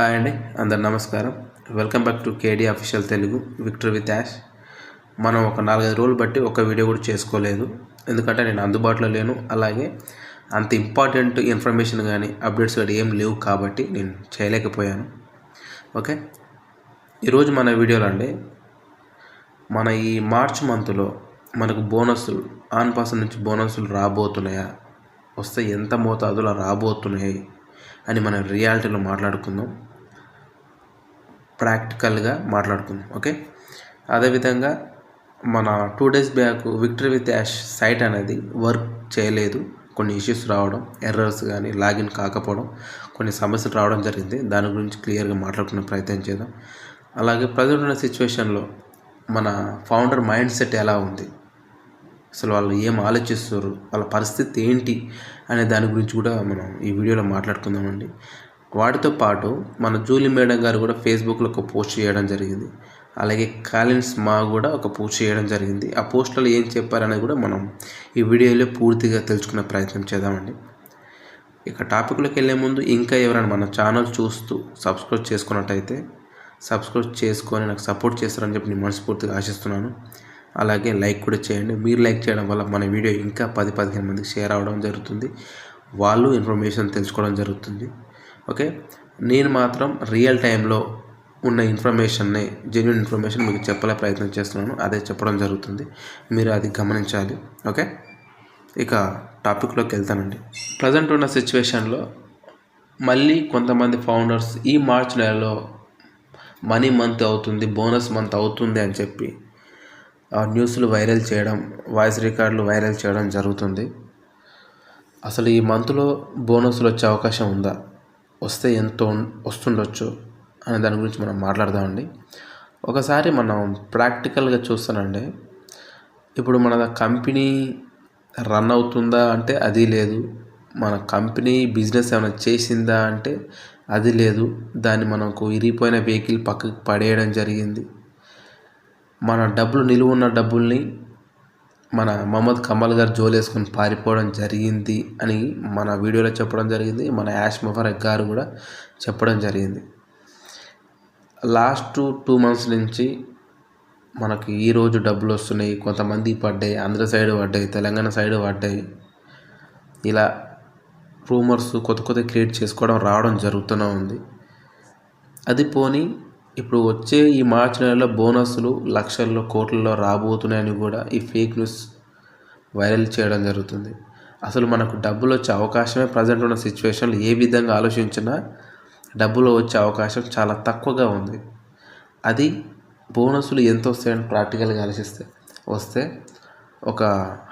Hi అండి, అందరు నమస్కారం. Welcome back to KD official Telugu victor with Yash. మనం ఒక 4-5 రోజులు బట్టి ఒక వీడియో కూడా చేసుకోలేదు, ఎందుకంటే నేను అందుబాటులో లేను. అలాగే అంత ఇంపార్టెంట్ ఇన్ఫర్మేషన్ కానీ అప్డేట్స్ కానీ ఏం లేవు కాబట్టి నేను చేయలేకపోయాను. ఓకే, ఈరోజు మన వీడియోలో అండి మన ఈ మార్చ్ మంత్లో మనకు బోనస్లు ఆన్ పర్సన్ నుంచి బోనస్లు రాబోతున్నాయా, వస్తే ఎంత మోతాదులో రాబోతున్నాయి అని మనం రియాలిటీలో మాట్లాడుకుందాం, ప్రాక్టికల్గా మాట్లాడుకుందాం. ఓకే, అదేవిధంగా మన 2 days back victory with Yash site అనేది వర్క్ చేయలేదు, కొన్ని ఇష్యూస్ రావడం, ఎర్రర్స్ కానీ లాగిన్ కాకపోవడం, కొన్ని సమస్యలు రావడం జరిగింది. దాని గురించి క్లియర్గా మాట్లాడుకునే ప్రయత్నం చేద్దాం. అలాగే ప్రజెంట్ ఉన్న సిచ్యువేషన్లో మన ఫౌండర్ మైండ్ సెట్ ఎలా ఉంది, అసలు వాళ్ళు ఏం ఆలోచిస్తారు, వాళ్ళ పరిస్థితి ఏంటి అనే దాని గురించి కూడా మనం ఈ వీడియోలో మాట్లాడుకుందామండి. వాటితో పాటు మన జూలీ మేడం గారు కూడా ఫేస్బుక్లో ఒక పోస్ట్ చేయడం జరిగింది. అలాగే కాలిన్స్ మా కూడా ఒక పోస్ట్ చేయడం జరిగింది. ఆ పోస్టులలో ఏం చెప్పారనేది కూడా మనం ఈ వీడియోలో పూర్తిగా తెలుసుకునే ప్రయత్నం చేద్దామండి. ఇక టాపిక్లోకి వెళ్ళే ముందు ఇంకా ఎవరైనా మన ఛానల్ చూస్తూ సబ్స్క్రైబ్ చేసుకున్నట్టయితే సబ్స్క్రైబ్ చేసుకొని నాకు సపోర్ట్ చేస్తారని చెప్పి నేను మనస్ఫూర్తిగా ఆశిస్తున్నాను. అలాగే లైక్ కూడా చేయండి. మీరు లైక్ చేయడం వల్ల మన వీడియో ఇంకా 10-15 మందికి షేర్ అవ్వడం జరుగుతుంది, వాళ్ళు ఇన్ఫర్మేషన్ తెలుసుకోవడం జరుగుతుంది. ఓకే, నేను మాత్రం రియల్ టైంలో ఉన్న ఇన్ఫర్మేషన్ని, జెన్యూన్ ఇన్ఫర్మేషన్ మీకు చెప్పలే ప్రయత్నం చేస్తున్నాను, అదే చెప్పడం జరుగుతుంది, మీరు అది గమనించాలి. ఓకే, ఇక టాపిక్లోకి వెళ్తానండి. ప్రజెంట్ ఉన్న సిచ్యువేషన్లో మళ్ళీ కొంతమంది ఫౌండర్స్ ఈ మార్చ్ నెలలో మనీ మంత్ అవుతుంది, బోనస్ మంత్ అవుతుంది అని చెప్పి న్యూస్లు వైరల్ చేయడం, వాయిస్ రికార్డులు వైరల్ చేయడం జరుగుతుంది. అసలు ఈ మంత్లో బోనస్లు వచ్చే అవకాశం ఉందా, వస్తే ఎంత వస్తుండొచ్చు అనే దాని గురించి మనం మాట్లాడదామండి. ఒకసారి మనం ప్రాక్టికల్గా చూస్తానండి. ఇప్పుడు మన కంపెనీ రన్ అవుతుందా అంటే అది లేదు, మన కంపెనీ బిజినెస్ ఏమైనా చేసిందా అంటే అది లేదు. దాన్ని మనకు ఇరిగిపోయిన వెహికల్ పక్కకు పడేయడం జరిగింది. మన డబ్బులు నిలువ ఉన్న డబ్బుల్ని మన మహమ్మద్ కమల్ గారు జోలేసుకొని పారిపోవడం జరిగింది అని మన వీడియోలో చెప్పడం జరిగింది. మన యాష్ ముబారక్ గారు కూడా చెప్పడం జరిగింది. లాస్ట్ 2 months నుంచి మనకి ఈరోజు డబ్బులు వస్తున్నాయి, కొంతమంది పడ్డాయి, ఆంధ్ర సైడ్ పడ్డాయి, తెలంగాణ సైడ్ పడ్డాయి. ఇలా రూమర్స్ కొత్త క్రియేట్ చేసుకోవడం రావడం జరుగుతూనే ఉంది. అది పోని ఇప్పుడు వచ్చే ఈ మార్చి నెలలో బోనస్లు లక్షల్లో కోట్లలో రాబోతున్నాయని కూడా ఈ ఫేక్ న్యూస్ వైరల్ చేయడం జరుగుతుంది. అసలు మనకు డబ్బులు వచ్చే అవకాశమే ప్రజెంట్ ఉన్న సిచ్యువేషన్లో ఏ విధంగా ఆలోచించినా డబ్బులు వచ్చే అవకాశం చాలా తక్కువగా ఉంది. అది బోనస్లు ఎంత వస్తాయని ప్రాక్టికల్గా ఆలోచిస్తే వస్తే ఒక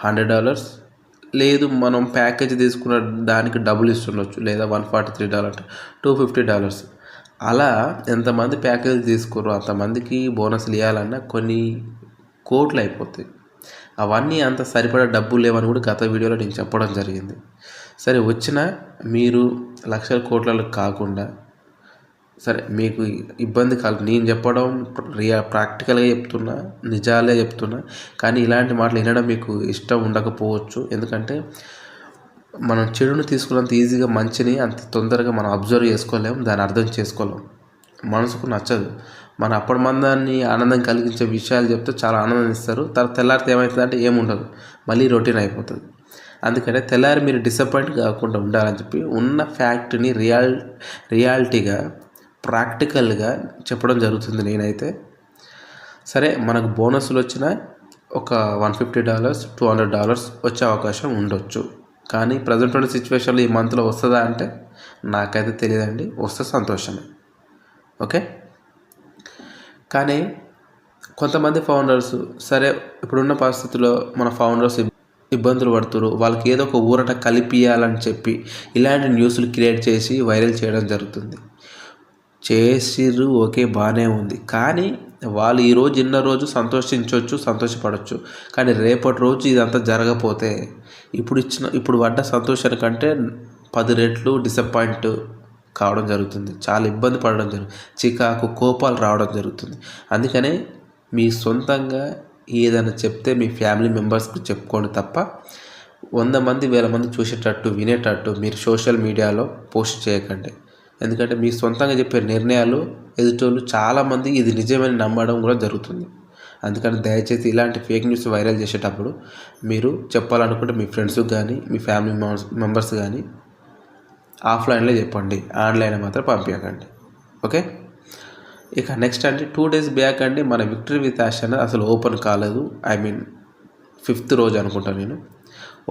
$100, లేదు మనం ప్యాకేజ్ తీసుకున్న దానికి డబ్బులు ఇస్తుండొచ్చు, లేదా $143, $250. అలా ఎంతమంది ప్యాకేజ్ తీసుకోరు అంతమందికి బోనస్లు ఇవ్వాలన్నా కొన్ని కోట్లు అయిపోతాయి. అవన్నీ అంత సరిపడా డబ్బులు లేవని కూడా గత వీడియోలో నేను చెప్పడం జరిగింది. సరే, వచ్చిన మీరు లక్షల కోట్లలో కాకుండా సరే మీకు ఇబ్బంది కాదు, నేను చెప్పడం ప్రాక్టికల్గా చెప్తున్నా, నిజాలే చెప్తున్నా. కానీ ఇలాంటి మాటలు వినడం మీకు ఇష్టం ఉండకపోవచ్చు, ఎందుకంటే మనం చెడును తీసుకున్నంత ఈజీగా మంచిని అంత తొందరగా మనం అబ్జర్వ్ చేసుకోలేము, దాన్ని అర్థం చేసుకోలేము, మనసుకు నచ్చదు. మన అప్పటి మందాన్ని ఆనందం కలిగించే విషయాలు చెప్తే చాలా ఆనందం ఇస్తారు. తర్వాత తెల్లారితే ఏమవుతుందంటే ఏముండదు, మళ్ళీ రొటీన్ అయిపోతుంది. అందుకనే తెల్లారి మీరు డిసప్పాయింట్ కాకుండా ఉండాలని చెప్పి ఉన్న ఫ్యాక్ట్ని రియాలిటీగా ప్రాక్టికల్గా చెప్పడం జరుగుతుంది నేనైతే. సరే, మనకు బోనస్లు వచ్చిన ఒక $150, $200 వచ్చే అవకాశం ఉండొచ్చు. కానీ ప్రజెంట్ ఉన్న సిచ్యువేషన్లో ఈ మంత్లో వస్తుందా అంటే నాకైతే తెలియదండి. వస్తే సంతోషమే. ఓకే, కానీ కొంతమంది ఫౌండర్స్ సరే ఇప్పుడున్న పరిస్థితుల్లో మన ఫౌండర్స్ ఇబ్బందులు పడుతున్నారు, వాళ్ళకి ఏదో ఒక ఊరట కలిపియాలని చెప్పి ఇలాంటి న్యూస్లు క్రియేట్ చేసి వైరల్ చేయడం జరుగుతుంది. చేసిర్రు, ఓకే, బాగానే ఉంది. కానీ వాళ్ళు ఈరోజు ఇన్న రోజు సంతోషించవచ్చు, సంతోషపడవచ్చు. కానీ రేపటి రోజు ఇదంతా జరగకపోతే ఇప్పుడు పడ్డ సంతోషానికంటే కంటే 10 రెట్లు డిసప్పాయింట్ కావడం జరుగుతుంది, చాలా ఇబ్బంది పడడం జరుగుతుంది, చికాకు కోపాలు రావడం జరుగుతుంది. అందుకనే మీ సొంతంగా ఏదైనా చెప్తే మీ ఫ్యామిలీ మెంబర్స్కి చెప్పుకోండి తప్ప 100 మంది 1000 మంది చూసేటట్టు వినేటట్టు మీరు సోషల్ మీడియాలో పోస్ట్ చేయకండి. ఎందుకంటే మీ సొంతంగా చెప్పే నిర్ణయాలు ఎదుటోళ్ళు చాలామంది ఇది నిజమని నమ్మడం కూడా జరుగుతుంది. అందుకని దయచేసి ఇలాంటి ఫేక్ న్యూస్ వైరల్ చేసేటప్పుడు మీరు చెప్పాలనుకుంటే మీ ఫ్రెండ్స్కి కానీ మీ ఫ్యామిలీ మెంబర్స్ కానీ ఆఫ్లైన్లో చెప్పండి, ఆన్లైన్ మాత్రం పంపించకండి. ఓకే. ఇక నెక్స్ట్ అంటే 2 days బ్యాక్ అండి మన విక్టరీ విత్ యాష్ అనేది అసలు ఓపెన్ కాలేదు. ఐ మీన్ 5th రోజు అనుకుంటాను నేను.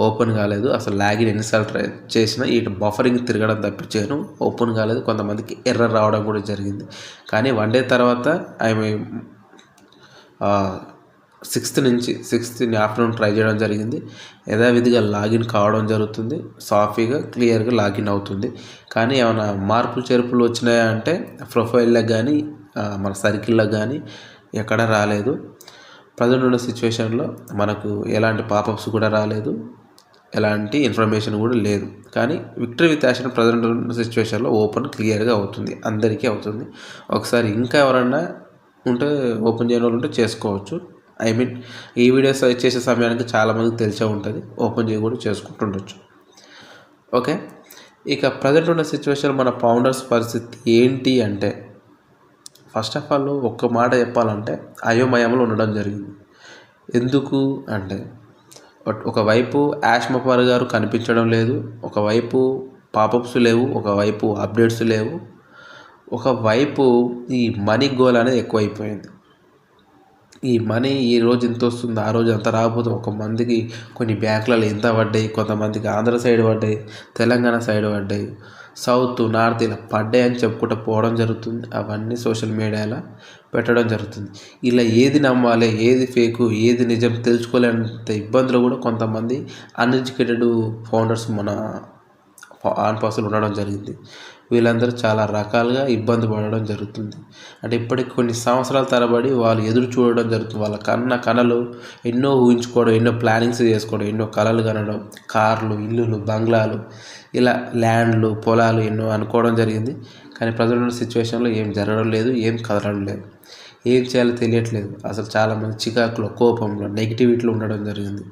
ఓపెన్ కాలేదు. అసలు లాగిన్ ఎన్నిసార్లు ట్రై చేసినా ఇటు బఫరింగ్ తిరగడం తప్పించాను, ఓపెన్ కాలేదు. కొంతమందికి ఎర్రర్ రావడం కూడా జరిగింది. కానీ 1 day తర్వాత ఆమె 6th ఆఫ్టర్నూన్ ట్రై చేయడం జరిగింది. యథావిధిగా లాగిన్ కావడం జరుగుతుంది. సాఫీగా క్లియర్గా లాగిన్ అవుతుంది. కానీ ఏమైనా మార్పులు చేర్పులు వచ్చినాయా అంటే ప్రొఫైల్లో కానీ మన సర్కిల్లో కానీ ఎక్కడ రాలేదు. ప్రజెంట్ ఉన్న సిచ్యువేషన్లో మనకు ఎలాంటి పాపప్స్ కూడా రాలేదు, ఎలాంటి ఇన్ఫర్మేషన్ కూడా లేదు. కానీ విక్టరీ విత్ యాష్ ప్రజెంట్ ఉన్న సిచ్యువేషన్లో ఓపెన్ క్లియర్గా అవుతుంది, అందరికీ అవుతుంది. ఒకసారి ఇంకా ఎవరన్నా ఉంటే ఓపెన్ చేయని వాళ్ళు ఉంటే చేసుకోవచ్చు. ఐ మీన్ ఈ వీడియోస్ చేసే సమయానికి చాలామందికి తెలిసే ఉంటుంది, ఓపెన్ చేయ కూడా చేసుకుంటుండొచ్చు. ఓకే. ఇక ప్రజెంట్ ఉన్న సిచ్యువేషన్ మన ఫౌండర్స్ పరిస్థితి ఏంటి అంటే, ఫస్ట్ ఆఫ్ ఆల్ ఒక్క మాట చెప్పాలంటే అయోమయంలో ఉండడం జరిగింది. ఎందుకు అంటే ఒకవైపు యాష్ మఫర్ గారు కనిపించడం లేదు, ఒకవైపు పాపప్స్ లేవు, ఒకవైపు అప్డేట్స్ లేవు, ఒకవైపు ఈ మనీ గోల్ అనేది ఎక్కువైపోయింది. ఈ మనీ ఈ రోజు ఇంత వస్తుంది, ఆ రోజు అంత రాకపోతే ఒక మందికి కొన్ని బ్యాంకులలో ఎంత పడ్డాయి, కొంతమందికి ఆంధ్ర సైడ్ పడ్డాయి, తెలంగాణ సైడ్ పడ్డాయి, సౌత్ నార్త్ ఇలా పడ్డాయి అని చెప్పుకుంటూ పోవడం జరుగుతుంది. అవన్నీ సోషల్ మీడియాలో పెట్టడం జరుగుతుంది. ఇలా ఏది నమ్మాలి, ఏది ఫేకు, ఏది నిజం తెలుసుకోలేనంత ఇబ్బందులు కూడా కొంతమంది అన్ఎడ్యుకేటెడ్ ఫౌండర్స్ మన ఆన్పాసులు ఉండడం జరిగింది. వీళ్ళందరూ చాలా రకాలుగా ఇబ్బంది పడడం జరుగుతుంది. అంటే ఇప్పటికి కొన్ని సంవత్సరాల తరబడి వాళ్ళు ఎదురు చూడడం జరుగుతుంది. వాళ్ళ కళలు ఎన్నో ఊహించుకోవడం, ఎన్నో ప్లానింగ్స్ చేసుకోవడం, ఎన్నో కళలు కనడం, కార్లు, ఇల్లులు, బంగ్లాలు, ఇలా ల్యాండ్లు, పొలాలు ఎన్నో అనుకోవడం జరిగింది. కానీ ప్రజెంట్ సిచ్యువేషన్లో ఏం జరగడం లేదు, ఏం కదలడం లేదు, ఏం చేయాలో తెలియట్లేదు. అసలు చాలామంది చికాకులో, కోపంలో, నెగిటివిటీలో ఉండడం జరిగింది.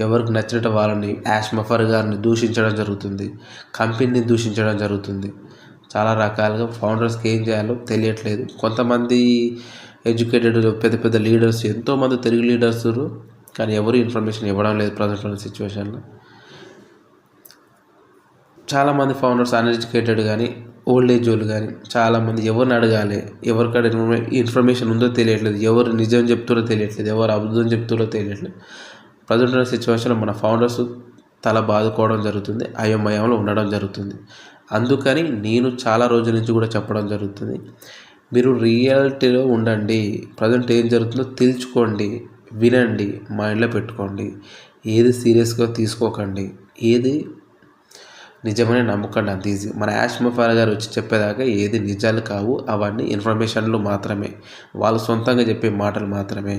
ఎవరికి నచ్చినట్టు వాళ్ళని యాష్ మఫర్ గారిని దూషించడం జరుగుతుంది, కంపెనీని దూషించడం జరుగుతుంది. చాలా రకాలుగా ఫౌండర్స్కి ఏం చేయాలో తెలియట్లేదు. కొంతమంది ఎడ్యుకేటెడ్ పెద్ద పెద్ద లీడర్స్, ఎంతోమంది తెలుగు లీడర్స్, కానీ ఎవరు ఇన్ఫర్మేషన్ ఇవ్వడం లేదు ప్రజెంట్ ఉన్న సిచ్యువేషన్లో. చాలామంది ఫౌండర్స్ అన్ఎడ్యుకేటెడ్ కానీ ఓల్డ్ ఏజ్ వాళ్ళు కానీ చాలామంది ఎవరిని అడగాలి, ఎవరికాడ ఇన్ఫర్మేషన్ ఉందో తెలియట్లేదు, ఎవరు నిజం చెప్తారో తెలియట్లేదు, ఎవరు అబద్ధం చెప్తారో తెలియట్లేదు. ప్రజెంట్ ఉన్న సిచ్యువేషన్లో మన ఫౌండర్స్ తల బాదుకోవడం జరుగుతుంది, అయోమయంలో ఉండడం జరుగుతుంది. అందుకని నేను చాలా రోజుల నుంచి కూడా చెప్పడం జరుగుతుంది, మీరు రియాలిటీలో ఉండండి, ప్రజెంట్ ఏం జరుగుతుందో తెలుసుకోండి, వినండి, మైండ్లో పెట్టుకోండి. ఏది సీరియస్గా తీసుకోకండి, ఏది నిజమని నమ్మకండి. అంత ఈజీ. మన యాష్ మఫర్ గారు వచ్చి చెప్పేదాకా ఏది నిజాలు కావు, అవన్నీ ఇన్ఫర్మేషన్లు మాత్రమే, వాళ్ళు సొంతంగా చెప్పే మాటలు మాత్రమే.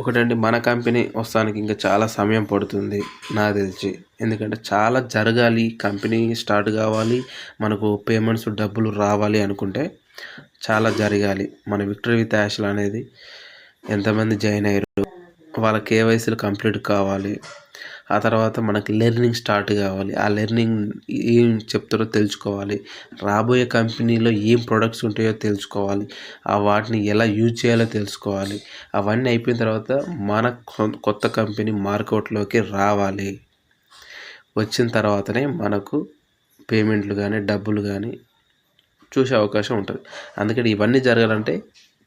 ఒకటండి, మన కంపెనీ వస్తానికి ఇంకా చాలా సమయం పడుతుంది నాకు తెలిసి. ఎందుకంటే చాలా జరగాలి, కంపెనీ స్టార్ట్ కావాలి, మనకు పేమెంట్స్ డబ్బులు రావాలి అనుకుంటే చాలా జరగాలి. మన విక్టరీ విత్ యాష్లు అనేది ఎంతమంది జాయిన్ అయ్యారు, వాళ్ళ కేవైసీలు కంప్లీట్ కావాలి, ఆ తర్వాత మనకి లెర్నింగ్ స్టార్ట్ కావాలి, ఆ లెర్నింగ్ ఏం చెప్తారో తెలుసుకోవాలి, రాబోయే కంపెనీలో ఏం ప్రొడక్ట్స్ ఉంటాయో తెలుసుకోవాలి, ఆ వాటిని ఎలా యూజ్ చేయాలో తెలుసుకోవాలి. అవన్నీ అయిపోయిన తర్వాత మన కొత్త కంపెనీ మార్కెట్లోకి రావాలి. వచ్చిన తర్వాతనే మనకు పేమెంట్లు కానీ డబ్బులు కానీ చూసే అవకాశం ఉంటుంది. అందుకని ఇవన్నీ జరగాలంటే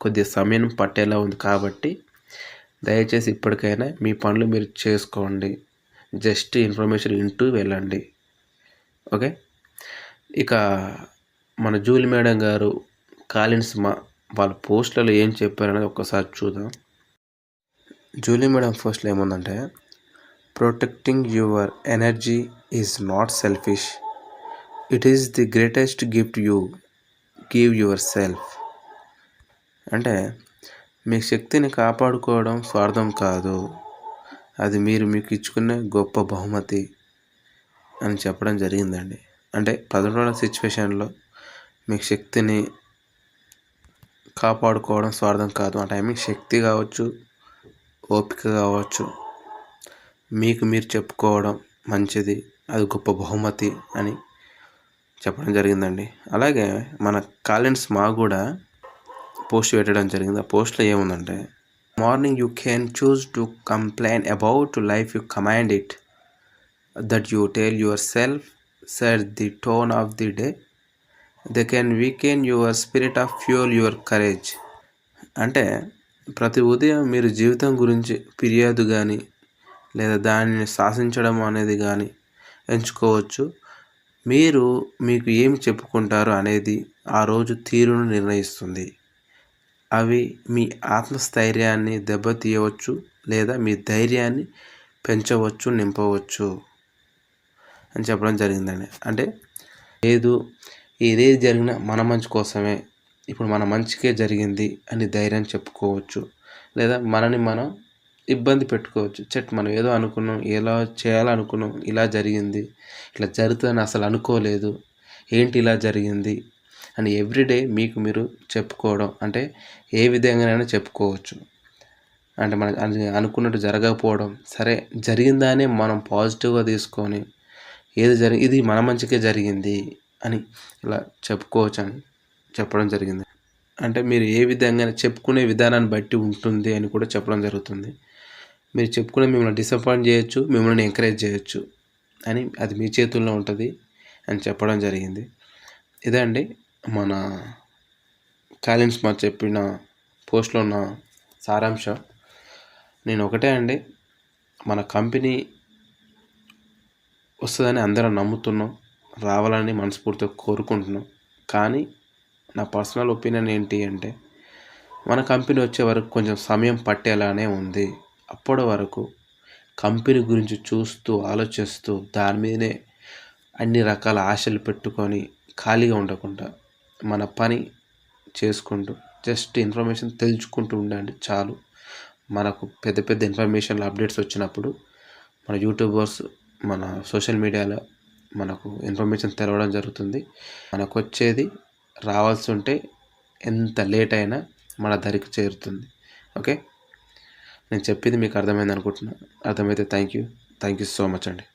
కొద్దిగా సమయం పట్టేలా ఉంది. కాబట్టి దయచేసి ఇప్పటికైనా మీ పనులు మీరు చేసుకోండి, జస్ట్ ఇన్ఫర్మేషన్ వింటూ వెళ్ళండి. ఓకే. ఇక మన జూలీ మేడం గారు కాలిన్స్ వాళ్ళ పోస్టులలో ఏం చెప్పారనేది ఒక్కసారి చూద్దాం. జూలీ మేడం పోస్ట్లో ఏముందంటే, protecting your energy is not selfish, it is the greatest gift you give your self. అంటే మీ శక్తిని కాపాడుకోవడం స్వార్థం కాదు, అది మీరు మీకు ఇచ్చుకునే గొప్ప బహుమతి అని చెప్పడం జరిగిందండి. అంటే ప్రజెంట్ సిచ్యువేషన్లో మీకు శక్తిని కాపాడుకోవడం స్వార్థం కాదు. అంటే మీకు శక్తి కావచ్చు, ఓపిక కావచ్చు, మీకు మీరు చెప్పుకోవడం మంచిది, అది గొప్ప బహుమతి అని చెప్పడం జరిగిందండి. అలాగే మన కాలిన్స్ మా కూడా పోస్ట్ పెట్టడం జరిగింది. ఆ పోస్ట్‌లో ఏముందంటే, morning you can choose to complain about life you command it that you tell yourself set the tone of the day they can weaken your spirit of fuel your courage. అంటే ప్రతి ఉదయం మీరు జీవితం గురించి ఫిర్యాదు కానీ లేదా దానిని శాసించడం అనేది కానీ ఎంచుకోవచ్చు. మీరు మీకు ఏమి చెప్పుకుంటారు అనేది ఆ రోజు తీరును నిర్ణయిస్తుంది. అవి మీ ఆత్మస్థైర్యాన్ని దెబ్బతీయవచ్చు లేదా మీ ధైర్యాన్ని పెంచవచ్చు, నింపవచ్చు అని చెప్పడం జరిగిందండి. అంటే ఏదేది జరిగినా మన మంచి కోసమే, ఇప్పుడు మన మంచికే జరిగింది అని ధైర్యం చెప్పుకోవచ్చు. లేదా మనని మనం ఇబ్బంది పెట్టుకోవచ్చు. మనం ఏదో అనుకున్నాం, ఎలా చేయాలనుకున్నాం, ఇలా జరిగింది, ఇట్లా జరుగుతుందని అసలు అనుకోలేదు, ఏంటి ఇలా జరిగింది అని ఎవ్రీడే మీకు మీరు చెప్పుకోవడం. అంటే ఏ విధంగానైనా చెప్పుకోవచ్చు. అంటే మనం అనుకున్నట్టు జరగకపోవడం, సరే జరిగిందానే మనం పాజిటివ్గా తీసుకొని ఇది మన మంచికే జరిగింది అని ఇలా చెప్పుకోవచ్చు అని చెప్పడం జరిగింది. అంటే మీరు ఏ విధంగా చెప్పుకునే విధానాన్ని బట్టి ఉంటుంది అని కూడా చెప్పడం జరుగుతుంది. మీరు చెప్పుకునే మిమ్మల్ని డిసప్పాయింట్ చేయొచ్చు, మిమ్మల్ని ఎంకరేజ్ చేయొచ్చు అని, అది మీ చేతుల్లో ఉంటుంది అని చెప్పడం జరిగింది. ఇదే అండి మన కాలిన్స్ మా చెప్పిన పోస్ట్లో ఉన్న సారాంశం. నేను ఒకటే అండి, మన కంపెనీ వస్తుందని అందరం నమ్ముతున్నాం, రావాలని మనస్ఫూర్తిగా కోరుకుంటున్నాం. కానీ నా పర్సనల్ ఒపీనియన్ ఏంటి అంటే, మన కంపెనీ వచ్చే వరకు కొంచెం సమయం పట్టేలానే ఉంది. అప్పటి వరకు కంపెనీ గురించి చూస్తూ ఆలోచిస్తూ దాని మీదనే అన్ని రకాల ఆశలు పెట్టుకొని ఖాళీగా ఉండకుండా మన పని చేసుకుంటూ జస్ట్ ఇన్ఫర్మేషన్ తెలుసుకుంటూ ఉండండి చాలు. మనకు పెద్ద పెద్ద ఇన్ఫర్మేషన్లు అప్డేట్స్ వచ్చినప్పుడు మన యూట్యూబర్స్, మన సోషల్ మీడియాలో మనకు ఇన్ఫర్మేషన్ తెలవడం జరుగుతుంది. మనకు వచ్చేది రావాల్సి ఉంటే ఎంత లేట్ అయినా మన దరికి చేరుతుంది. ఓకే, నేను చెప్పింది మీకు అర్థమైంది అనుకుంటున్నాను. అర్థమైతే థ్యాంక్ యూ సో మచ్ అండి.